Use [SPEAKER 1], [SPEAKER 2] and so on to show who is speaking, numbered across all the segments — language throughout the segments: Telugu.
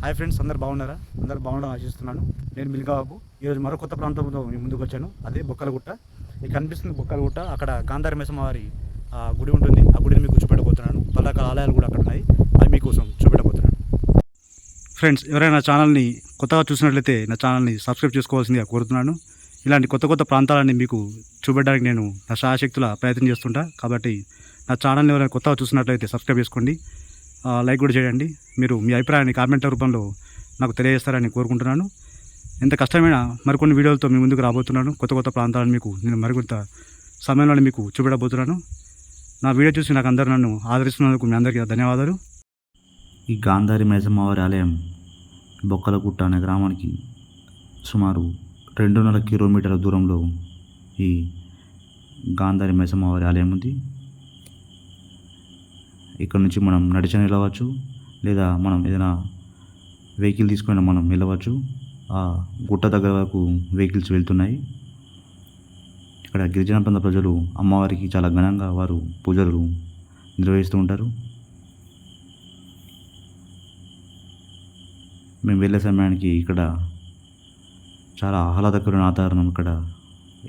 [SPEAKER 1] హాయ్ ఫ్రెండ్స్, అందరు బాగున్నారా? అందరు బాగుండడం ఆశిస్తున్నాను. నేను మిల్గాబాబు. ఈరోజు మరో కొత్త ప్రాంతంతో మీ ముందుకు వచ్చాను. అదే బొక్కలగుట్ట. ఇక్కడ కనిపిస్తుంది బొక్కలగుట్ట. అక్కడ గాంధారి మైసమ్మ వారి గుడి ఉంటుంది. ఆ గుడిని మీకు చూపెట్టబోతున్నాను. పలు రకాల ఆలయాలు కూడా అక్కడ ఉన్నాయి. అవి మీకోసం చూపెట్టబోతున్నాను. ఫ్రెండ్స్, ఎవరైనా నా ఛానల్ని కొత్తగా చూసినట్లయితే నా ఛానల్ని సబ్స్క్రైబ్ చేసుకోవాల్సిందిగా కోరుతున్నాను. ఇలాంటి కొత్త కొత్త ప్రాంతాలని మీకు చూపెట్టడానికి నేను నా శాయశక్తుల ప్రయత్నం చేస్తుంటా. కాబట్టి నా ఛానల్ని ఎవరైనా కొత్తగా చూసినట్లయితే సబ్స్క్రైబ్ చేసుకోండి, లైక్ కూడా చేయండి. మీరు మీ అభిప్రాయాన్ని కామెంట్ల రూపంలో నాకు తెలియజేస్తారని కోరుకుంటున్నాను. ఎంత కష్టమైన మరికొన్ని వీడియోలతో మీ ముందుకు రాబోతున్నాను. కొత్త కొత్త ప్రాంతాలను మీకు నేను మరికొంత సమయంలో మీకు చూపెట్టబోతున్నాను. నా వీడియో చూసి నాకు అందరూ నన్ను ఆదరిస్తున్నందుకు మీ అందరికీ ధన్యవాదాలు.
[SPEAKER 2] ఈ గాంధారి మైసమ్మ వారి ఆలయం బొక్కలగుట్ట అనే గ్రామానికి సుమారు 200 కిలోమీటర్ల దూరంలో ఈ గాంధారి మైసమ్మ వారి ఆలయం ఉంది. ఇక్కడ నుంచి మనం నడిచి వెళ్ళవచ్చు, లేదా మనం ఏదైనా వెహికల్ తీసుకొని మనం వెళ్ళవచ్చు. ఆ గుట్ట దగ్గర వరకు వెహికల్స్ వెళ్తున్నాయి. ఇక్కడ గిరిజన ప్రాంత ప్రజలు అమ్మవారికి చాలా ఘనంగా వారు పూజలు నిర్వహిస్తూ ఉంటారు. మేము వెళ్ళే సమయానికి ఇక్కడ చాలా ఆహ్లాదకరమైన వాతావరణం ఇక్కడ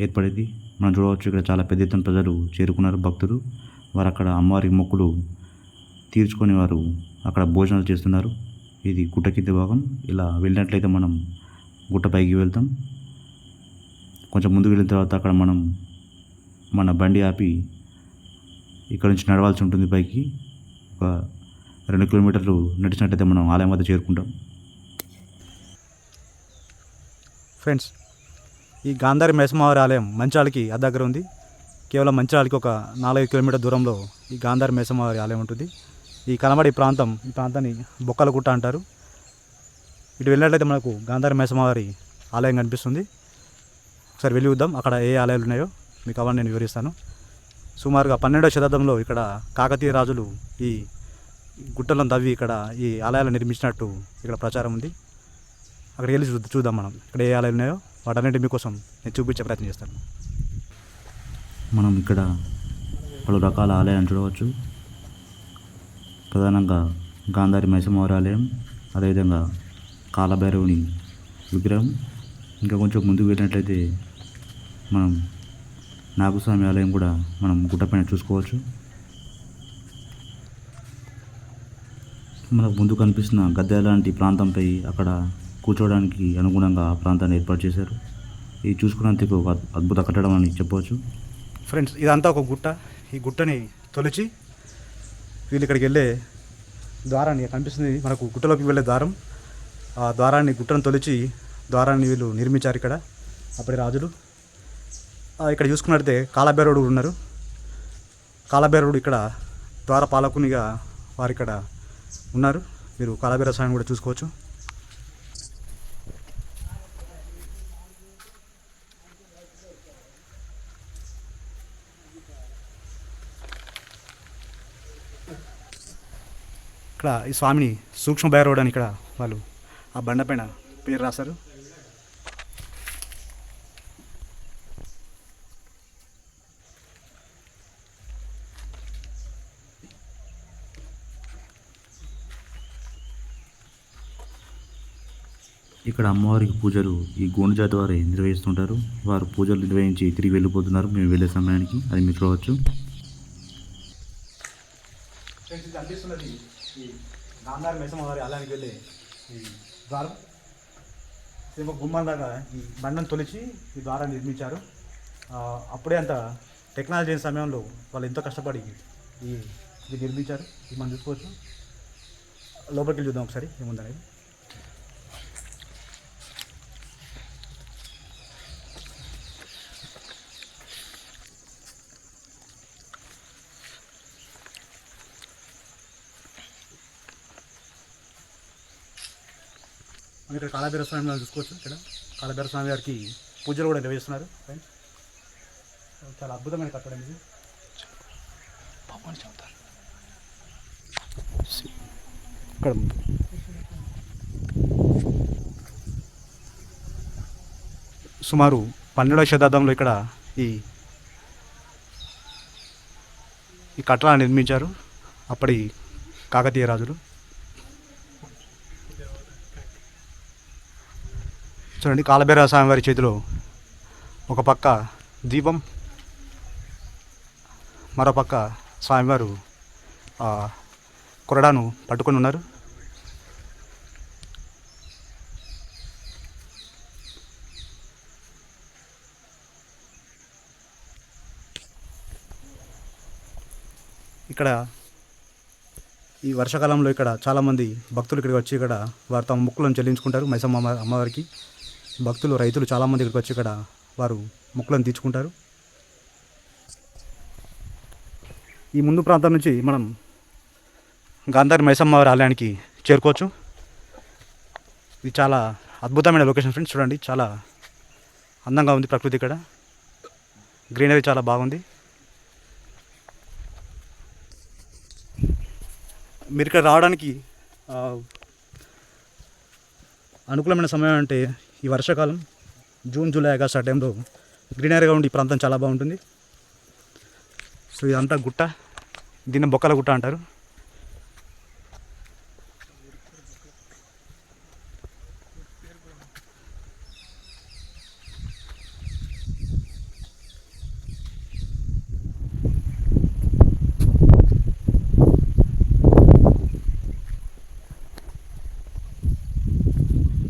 [SPEAKER 2] ఏర్పడింది. మనం చూడవచ్చు, ఇక్కడ చాలా పెద్ద ఎత్తున ప్రజలు చేరుకున్నారు, భక్తులు. వారు అక్కడ అమ్మవారికి మొక్కులు తీర్చుకొని వారు అక్కడ భోజనాలు చేస్తున్నారు. ఇది గుట్ట కింద భాగం. ఇలా వెళ్ళినట్లయితే మనం గుట్ట పైకి వెళ్తాం. కొంచెం ముందుకు వెళ్ళిన తర్వాత అక్కడ మనం మన బండి ఆపి ఇక్కడ నుంచి నడవాల్సి ఉంటుంది పైకి. ఒక 2 కిలోమీటర్లు నడిచినట్లయితే మనం ఆలయం వద్ద చేరుకుంటాం.
[SPEAKER 1] ఫ్రెండ్స్, ఈ గాంధారి మైసమ్మవారి ఆలయం మంచాలకి దగ్గర ఉంది. కేవలం మంచాలకి ఒక 4 కిలోమీటర్ దూరంలో ఈ గాంధారి మైసమ్మవారి ఆలయం ఉంటుంది. ఈ కనబడి ఈ ప్రాంతాన్ని బొక్కలగుట్ట అంటారు. ఇటు వెళ్ళినట్లయితే మనకు గాంధారి మైసమ్మవారి ఆలయం కనిపిస్తుంది. ఒకసారి వెళ్ళి చూద్దాం అక్కడ ఏ ఆలయాలు ఉన్నాయో మీకు అవన్నీ నేను వివరిస్తాను. సుమారుగా 12వ శతాబ్దంలో ఇక్కడ కాకతీయ రాజులు ఈ గుట్టలను తవ్వి ఇక్కడ ఈ ఆలయాలు నిర్మించినట్టు ఇక్కడ ప్రచారం ఉంది. అక్కడికి వెళ్ళి చూద్దాం మనం ఇక్కడ ఏ ఆలయాలు ఉన్నాయో. వాటన్నిటి మీకోసం నేను చూపించే ప్రయత్నం చేస్తాను.
[SPEAKER 2] మనం ఇక్కడ పలు రకాల ఆలయాలను చూడవచ్చు. ప్రధానంగా గాంధారి మైసమ్మవారి ఆలయం, అదేవిధంగా కాలభైరవుని విగ్రహం. ఇంకా కొంచెం ముందుకు వెళ్ళినట్లయితే మనం నాగస్వామి ఆలయం కూడా మనం గుట్టపైన చూసుకోవచ్చు. మనకు ముందు కనిపిస్తున్న గద్దె లాంటి ప్రాంతంపై అక్కడ కూర్చోవడానికి అనుగుణంగా ఆ ప్రాంతాన్ని ఏర్పాటు చేశారు. ఇది చూసుకున్నందుకు ఒక అద్భుత కట్టడం అని చెప్పవచ్చు.
[SPEAKER 1] ఫ్రెండ్స్, ఇదంతా ఒక గుట్ట. ఈ గుట్టని తొలిచి వీళ్ళు ఇక్కడికి వెళ్ళే ద్వారాన్ని కనిపిస్తుంది మనకు, గుట్టలోకి వెళ్ళే ద్వారం. ఆ ద్వారాన్ని గుట్టను తొలిచి ద్వారాన్ని వీళ్ళు నిర్మించారు ఇక్కడ అప్పటి రాజులు. ఇక్కడ చూసుకున్నట్లయితే కాలభైరవుడు ఉన్నారు. కాలభైరవుడు ఇక్కడ ద్వార పాలకునిగా వారు ఇక్కడ ఉన్నారు. మీరు కాలభైరవ స్వామిని కూడా చూసుకోవచ్చు. ఇక్కడ ఈ స్వామిని సూక్ష్మ భైరవుడు అని ఇక్కడ వాళ్ళు ఆ బండ పైన పేరు రాశారు.
[SPEAKER 2] ఇక్కడ అమ్మవారికి పూజలు ఈ గోండు జాతి వారే నిర్వహిస్తుంటారు. వారు పూజలు నిర్వహించి తిరిగి వెళ్ళిపోతున్నారు మేము వెళ్ళే సమయానికి. అది మీరు చూడవచ్చు.
[SPEAKER 1] కనిపిస్తున్నది ఈ గాంధారి మైసమ్మవారి ఆలయానికి వెళ్ళే ఈ ద్వారం. సేమ గుమ్మంలాగా ఈ బండను తొలిచి ఈ ద్వారాన్ని నిర్మించారు. అప్పుడే అంత టెక్నాలజీ అయిన సమయంలో వాళ్ళు ఎంతో కష్టపడి ఇది నిర్మించారు. ఇది మనం చూసుకోవచ్చు. లోపలికి వెళ్ళి చూద్దాం ఒకసారి ఏముందనేది. మనం ఇక్కడ కాలభైరవ స్వామి చూసుకోవచ్చు. ఇక్కడ కాలభైరవ స్వామి గారికి పూజలు కూడా నిర్వహిస్తున్నారు. చాలా అద్భుతమైన కట్టడం ఇది. ఇక్కడ సుమారు 12వ శతాబ్దంలో ఇక్కడ ఈ కట్టడాన్ని నిర్మించారు అప్పటి కాకతీయ రాజులు. చూడండి, కాలభైరవ స్వామి వారి చేతిలో ఒక పక్క దీపం, మరో పక్క స్వామివారు కొరడాను పట్టుకొని ఉన్నారు. ఇక్కడ ఈ వర్షాకాలంలో ఇక్కడ చాలామంది భక్తులు ఇక్కడికి వచ్చి ఇక్కడ వారు తమ మొక్కులను చెల్లించుకుంటారు. మైసమ్మ అమ్మవారికి భక్తులు, రైతులు చాలామంది ఇక్కడికి వచ్చి ఇక్కడ వారు మొక్కులను తీర్చుకుంటారు. ఈ ముందు ప్రాంతం నుంచి మనం గాంధారి మైసమ్మ వారి ఆలయానికి చేరుకోవచ్చు. ఇది చాలా అద్భుతమైన లొకేషన్ ఫ్రెండ్స్. చూడండి, చాలా అందంగా ఉంది ప్రకృతి. ఇక్కడ గ్రీనరీ చాలా బాగుంది. మీరు ఇక్కడ రావడానికి అనుకూలమైన సమయం అంటే ఈ వర్షాకాలం, జూన్, జూలై, ఆగస్ట్ ఆ టైంలో గ్రీనరీగా ఉండి ఈ ప్రాంతం చాలా బాగుంటుంది. సో ఇదంతా గుట్ట, దీన్ని బొక్కల గుట్ట అంటారు.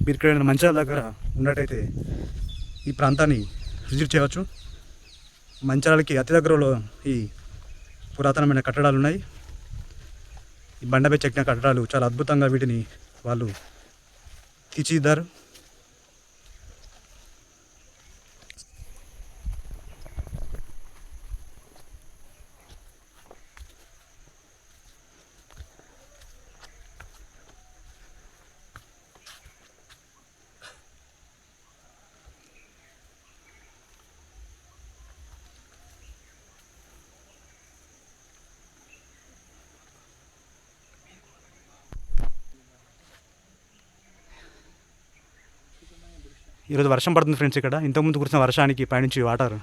[SPEAKER 1] మీరు ఇక్కడ మంచిర్యాల దగ్గర ఉన్నట్టయితే ఈ ప్రాంతాన్ని విజిట్ చేయవచ్చు. మంచిర్యాలకి అతి దగ్గరలో ఈ పురాతనమైన కట్టడాలు ఉన్నాయి. ఈ బండపై చెక్కిన కట్టడాలు చాలా అద్భుతంగా వీటిని వాళ్ళు తీర్చిదిద్దారు. ఈరోజు వర్షం పడుతుంది ఫ్రెండ్స్. ఇక్కడ ఇంతకుముందు కురిసిన వర్షానికి పైనుంచి వాటర్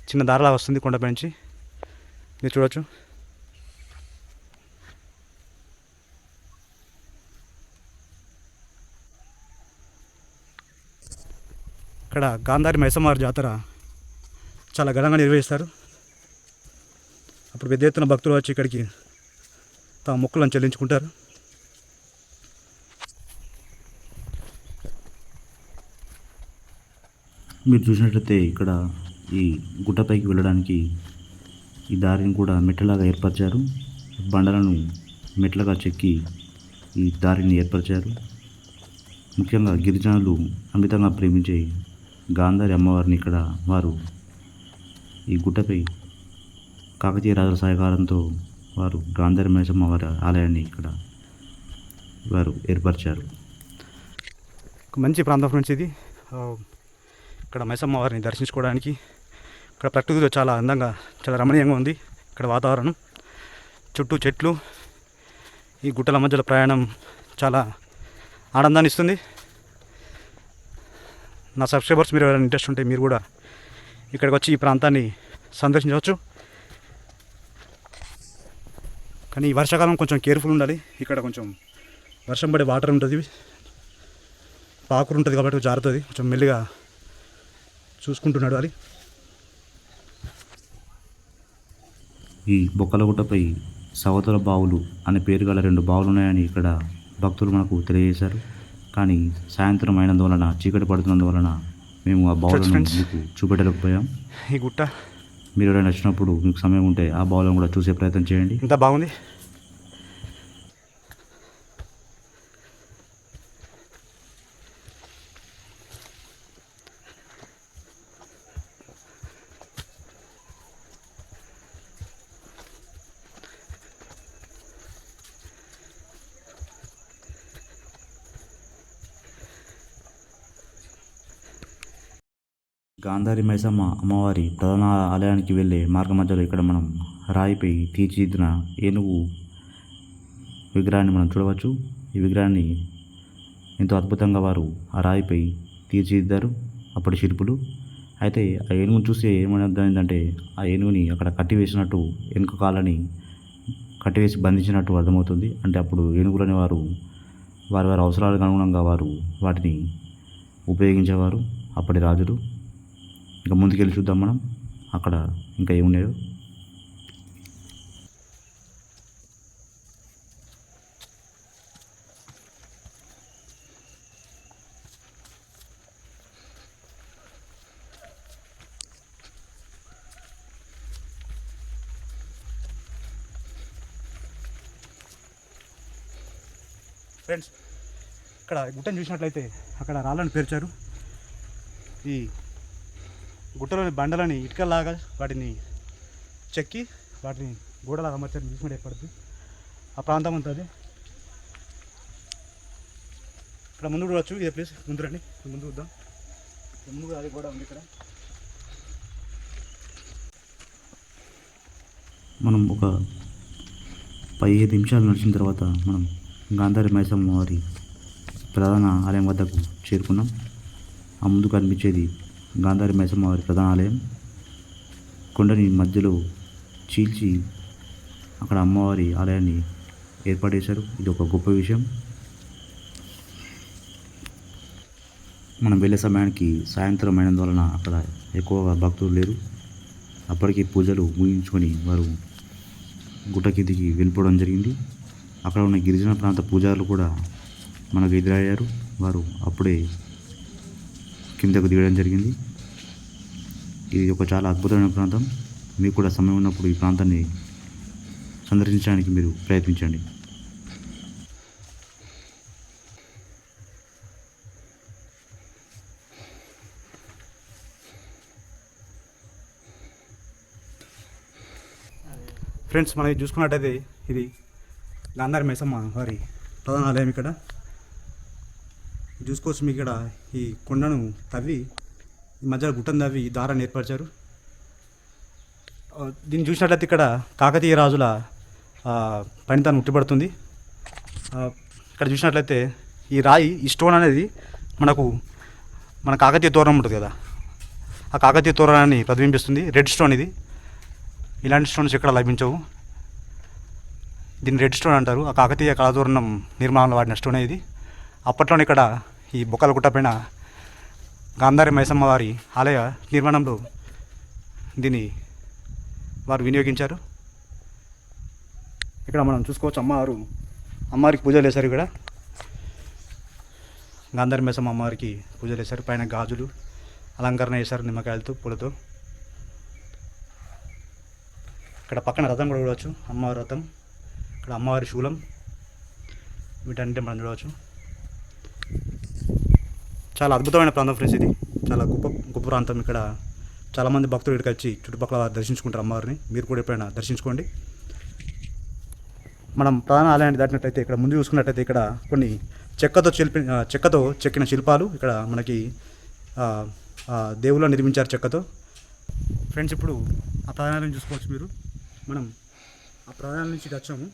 [SPEAKER 1] చిన్న దారిలా వస్తుంది కొండపై నుంచి, మీరు చూడవచ్చు. ఇక్కడ గాంధారి మైసమ్మవారి జాతర చాలా ఘనంగా నిర్వహిస్తారు. అప్పుడు పెద్ద ఎత్తున భక్తులు వచ్చి ఇక్కడికి తమ మొక్కులను చెల్లించుకుంటారు.
[SPEAKER 2] మీరు చూసినట్లయితే ఇక్కడ ఈ గుట్టపైకి వెళ్ళడానికి ఈ దారిని కూడా మెట్లలాగా ఏర్పరిచారు. బండలను మెట్లగా చెక్కి ఈ దారిని ఏర్పరిచారు. ముఖ్యంగా గిరిజనులు అమితంగా ప్రేమించే గాంధారి అమ్మవారిని ఇక్కడ వారు ఈ గుట్టపై కాకతీయ రాజుల సహకారంతో వారు గాంధారి మైసమ్మ వారి ఆలయాన్ని ఇక్కడ వారు ఏర్పరిచారు.
[SPEAKER 1] ఒక మంచి ప్రాంతం ఫ్రెండ్స్ ఇది. ఇక్కడ మైసమ్మ వారిని దర్శించుకోవడానికి ఇక్కడ ప్రకృతిలో చాలా అందంగా, చాలా రమణీయంగా ఉంది. ఇక్కడ వాతావరణం, చుట్టూ చెట్లు, ఈ గుట్టల మధ్యలో ప్రయాణం చాలా ఆనందాన్ని ఇస్తుంది. నా సబ్స్క్రైబర్స్ మీరు ఎవరైనా ఇంట్రెస్ట్ ఉంటే మీరు కూడా ఇక్కడికి వచ్చి ఈ ప్రాంతాన్ని సందర్శించవచ్చు. కానీ ఈ వర్షాకాలం కొంచెం కేర్ఫుల్ ఉండాలి. ఇక్కడ కొంచెం వర్షం పడే వాటర్ ఉంటుంది, పాకురు ఉంటుంది కాబట్టి జారుతుంది. కొంచెం మెల్లిగా చూసుకుంటున్నాడు అది.
[SPEAKER 2] ఈ బొక్కలగుట్టపై సవతుల బావులు అనే పేరు గల 2 బావులు ఉన్నాయని ఇక్కడ భక్తులు మనకు తెలియజేశారు. కానీ సాయంత్రం అయినందువలన, చీకటి పడుతున్నందువలన మేము ఆ బావులను మీకు చూపెట్టలేకపోయాం.
[SPEAKER 1] ఈ గుట్ట
[SPEAKER 2] మీరు ఎవరైనా వచ్చినప్పుడు మీకు సమయం ఉంటే ఆ బావులను కూడా చూసే ప్రయత్నం చేయండి.
[SPEAKER 1] ఇంత బాగుంది.
[SPEAKER 2] గాంధారి మైసమ్మ అమ్మవారి ప్రధాన ఆలయానికి వెళ్ళే మార్గ మధ్యలో ఇక్కడ మనం రాయిపై తీర్చిదిద్దిన ఏనుగు విగ్రహాన్ని మనం చూడవచ్చు. ఈ విగ్రహాన్ని ఎంతో అద్భుతంగా వారు ఆ రాయిపై తీర్చిదిద్దారు అప్పటి శిల్పులు. అయితే ఆ ఏనుగును చూస్తే ఏమర్థమైందంటే ఆ ఏనుగుని అక్కడ కట్టివేసినట్టు, వెనుక కాళ్ళని కట్టివేసి బంధించినట్టు అర్థమవుతుంది. అంటే అప్పుడు ఏనుగులని వారి వారి అవసరాలకు అనుగుణంగా వారు వాటిని ఉపయోగించేవారు అప్పటి రాజులు. ఇంకా ముందుకెళ్ళి చూద్దాం మనం అక్కడ ఇంకా ఏమున్నాయో.
[SPEAKER 1] ఫ్రెండ్స్, ఇక్కడ గుట్టను చూసినట్లయితే అక్కడ రాళ్ళని పేర్చారు. ఈ గుట్టలోని బండలని ఇటుకలాగా వాటిని చెక్కి వాటిని గోడలాగా అమర్చారు. చూసినట్టు ఏర్పడుతుంది ఆ ప్రాంతం ఉంటుంది. ఇక్కడ ముందు చూడవచ్చు. ఇదే ప్లేస్. ముందు రండి, ముందు చూద్దాం. ముందు అది గోడ ఉంది ఇక్కడ.
[SPEAKER 2] మనం ఒక 15 నిమిషాలు నడిచిన తర్వాత మనం గాంధారి మైసమ్మ వారి ప్రధాన ఆలయం వద్దకు చేరుకున్నాం. ఆ ముందు కనిపించేది గాంధారి మైసమ్మ వారి ప్రధాన ఆలయం. కొండని మధ్యలో చీల్చి అక్కడ అమ్మవారి ఆలయాన్ని ఏర్పాటు. ఇది ఒక గొప్ప విషయం. మనం వెళ్ళే సమయానికి సాయంత్రం అయినందువలన అక్కడ ఎక్కువగా భక్తులు లేరు. అప్పటికి పూజలు ముగించుకొని వారు గుట్ట కిందికి వెళ్ళిపోవడం జరిగింది. అక్కడ ఉన్న గిరిజన ప్రాంత పూజారులు కూడా మనకు ఎదురయ్యారు. వారు అప్పుడే కిందకు దిగడం జరిగింది. ఇది ఒక చాలా అద్భుతమైన ప్రాంతం. మీకు కూడా సమయం ఉన్నప్పుడు ఈ ప్రాంతాన్ని సందర్శించడానికి మీరు ప్రయత్నించండి.
[SPEAKER 1] ఫ్రెండ్స్, మనం చూసుకున్నట్టయితే ఇది గాంధారి మైసమ్మ వారి ప్రధాన ఆలయం. ఇక్కడ చూసుకోవచ్చు. మీకు ఇక్కడ ఈ కొండను తవ్వి ఈ మధ్యలో గుట్టను తవ్వి దారాన్ని ఏర్పరిచారు. దీన్ని చూసినట్లయితే ఇక్కడ కాకతీయ రాజుల పనితనం ఉట్టిపడుతుంది. ఇక్కడ చూసినట్లయితే ఈ రాయి, ఈ స్టోన్ అనేది మన కాకతీయ తోరణం ఉంటుంది కదా, ఆ కాకతీయ తోరణాన్ని ప్రతిబింబిస్తుంది. రెడ్ స్టోన్ ఇది. ఇలాంటి స్టోన్స్ ఇక్కడ లభించవు. దీన్ని రెడ్ స్టోన్ అంటారు. ఆ కాకతీయ కళాతోరణం నిర్మాణంలో వాడిన స్టోన్ ఇది. అప్పట్లోనే ఇక్కడ ఈ బొక్కలగుట్ట పైన గాంధారి మైసమ్మ వారి ఆలయ నిర్మాణంలో దీన్ని వారు వినియోగించారు. ఇక్కడ మనం చూసుకోవచ్చు. అమ్మవారికి పూజలు చేశారు. ఇక్కడ గాంధారి మైసమ్మ అమ్మవారికి పూజలు చేశారు. పైన గాజులు అలంకరణ చేశారు నిమ్మకాయలతో, పూలతో. ఇక్కడ పక్కన రథం కూడా చూడవచ్చు. అమ్మవారి రథం, ఇక్కడ అమ్మవారి శూలం, వీటన్నిటి మనం చూడవచ్చు. చాలా అద్భుతమైన ప్రాంతం ఫ్రెండ్స్. ఇది చాలా గొప్ప ప్రాంతం. ఇక్కడ చాలామంది భక్తులు ఇక్కడికి వచ్చి చుట్టుపక్కల దర్శించుకుంటారు అమ్మవారిని. మీరు కూడా ఎప్పుడైనా దర్శించుకోండి. మనం ప్రధాన ఆలయాన్ని దాటినట్టయితే ఇక్కడ ముందు చూసుకున్నట్టయితే ఇక్కడ కొన్ని చెక్కతో చెక్కిన శిల్పాలు ఇక్కడ మనకి దేవుళ్ళు నిర్మించారు చెక్కతో. ఫ్రెండ్స్, ఇప్పుడు ఆ ప్రధానాలను చూసుకోవచ్చు మీరు. మనం ఆ ప్రధానం నుంచి వచ్చాము.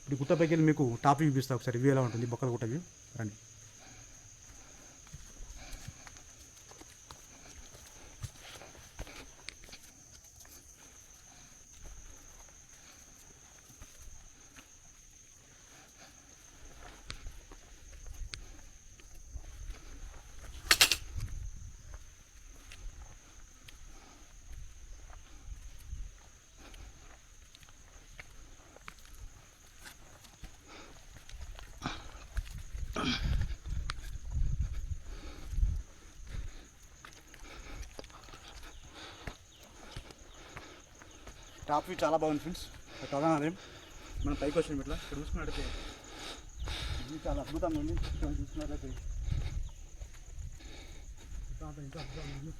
[SPEAKER 1] ఇప్పుడు గుట్టపైకి వెళ్ళి మీకు టాప్ వ్యూ చూపిస్తా. ఒకసారి వ్యూ ఎలా ఉంటుంది, బొక్కల గుట్ట వ్యూ. రండి. టాప్ వ్యూ చాలా బాగుంది ఫ్రెండ్స్. ప్రధాన ఆలయం. మనం పైకి వచ్చినాం. ఇట్లా ఇక్కడ చూసుకున్నట్టయితే ఇది చాలా అద్భుతంగా ఉంది. చూసుకున్నట్లయితే ఇంకా అద్భుతంగా ఉంది.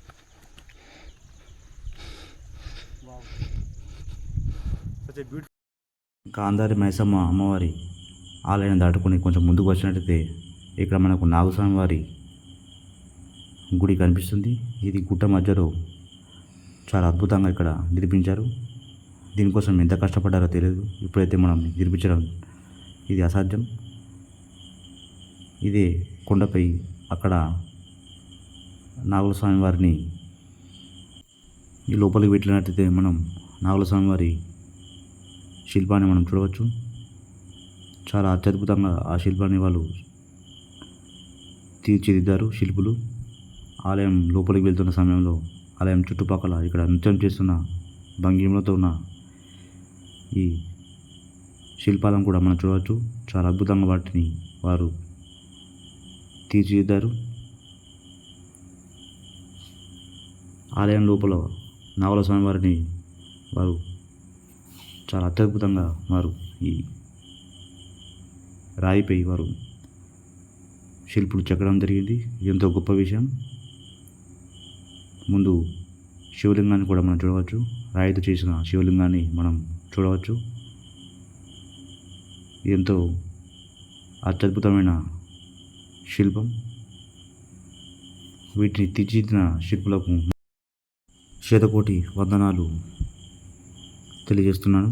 [SPEAKER 2] గాంధారి మైసమ్మ అమ్మవారి ఆలయాన్ని దాటుకొని కొంచెం ముందుకు వచ్చినట్టయితే ఇక్కడ మనకు నాగస్వామి వారి గుడి కనిపిస్తుంది. ఇది గుట్ట మధ్యలో చాలా అద్భుతంగా ఇక్కడ నిర్మించారు. దీనికోసం ఎంత కష్టపడ్డారో తెలియదు. ఇప్పుడైతే మనం నిర్మించడం ఇది అసాధ్యం. ఇదే కొండపై అక్కడ నాగుల స్వామి వారిని ఈ లోపలికి పెట్టినట్టయితే మనం నాగుల స్వామి వారి శిల్పాన్ని మనం చూడవచ్చు. చాలా అత్యద్భుతంగా ఆ శిల్పాన్ని వాళ్ళు తీర్చిదిద్దారు శిల్పులు. ఆలయం లోపలికి వెళ్తున్న సమయంలో ఆలయం చుట్టుపక్కల ఇక్కడ నృత్యం చేస్తున్న భంగిమలతో ఉన్న ఈ శిల్పాలను కూడా మనం చూడవచ్చు. చాలా అద్భుతంగా వాటిని వారు తీర్చిదిద్దారు. ఆలయం లోపల నావల స్వామి వారిని వారు చాలా అత్యద్భుతంగా వారు ఈ రాయిపై వారు శిల్పులు చెక్కడం జరిగింది. ఇది ఎంతో గొప్ప విషయం. ముందు శివలింగాన్ని కూడా మనం చూడవచ్చు. రాయితో చేసిన శివలింగాన్ని మనం చూడవచ్చు. ఎంతో అత్యద్భుతమైన శిల్పం. వీటిని తీర్చిదిద్దిన శిల్పులకు శతకోటి వందనాలు తెలియజేస్తున్నాను.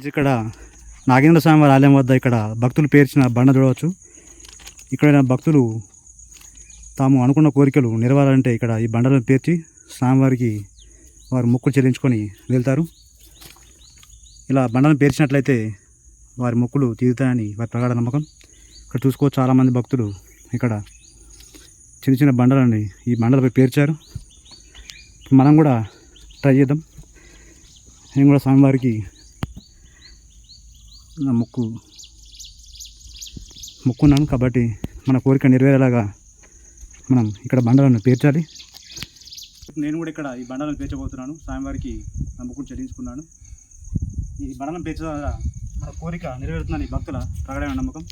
[SPEAKER 1] ఇక్కడ నాగేంద్ర స్వామి వారి ఆలయం వద్ద ఇక్కడ భక్తులు పేర్చిన బండ చూడవచ్చు. ఇక్కడ భక్తులు తాము అనుకున్న కోరికలు నెరవేరాలంటే ఇక్కడ ఈ బండలను పేర్చి స్వామివారికి వారు మొక్కులు చెల్లించుకొని వెళ్తారు. ఇలా బండలను పేర్చినట్లయితే వారి మొక్కులు తీరుతాయని వారి ప్రగాఢ నమ్మకం. ఇక్కడ చూసుకోవచ్చు చాలామంది భక్తులు ఇక్కడ చిన్న చిన్న బండలని ఈ బండలపై పేర్చారు. మనం కూడా ట్రై చేద్దాం. నేను కూడా స్వామివారికి నా మొక్కున్నాను కాబట్టి మన కోరిక నెరవేరేలాగా మనం ఇక్కడ బండలను పేర్చాలి. నేను కూడా ఇక్కడ ఈ బండలను పేర్చబోతున్నాను. స్వామివారికి నా మొక్కును చెల్లించుకున్నాను. ఈ బండలను పేర్చడం ద్వారా మన కోరిక నెరవేరుతుందని భక్తుల ప్రగాఢమైన నమ్మకం.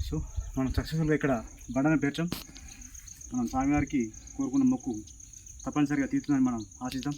[SPEAKER 1] సో మనం సక్సెస్ఫుల్గా ఇక్కడ బండను పేర్చాం. మనం స్వామివారికి కోరుకున్న మొక్కు తప్పనిసరిగా తీరుతుందని మనం ఆశిద్దాం.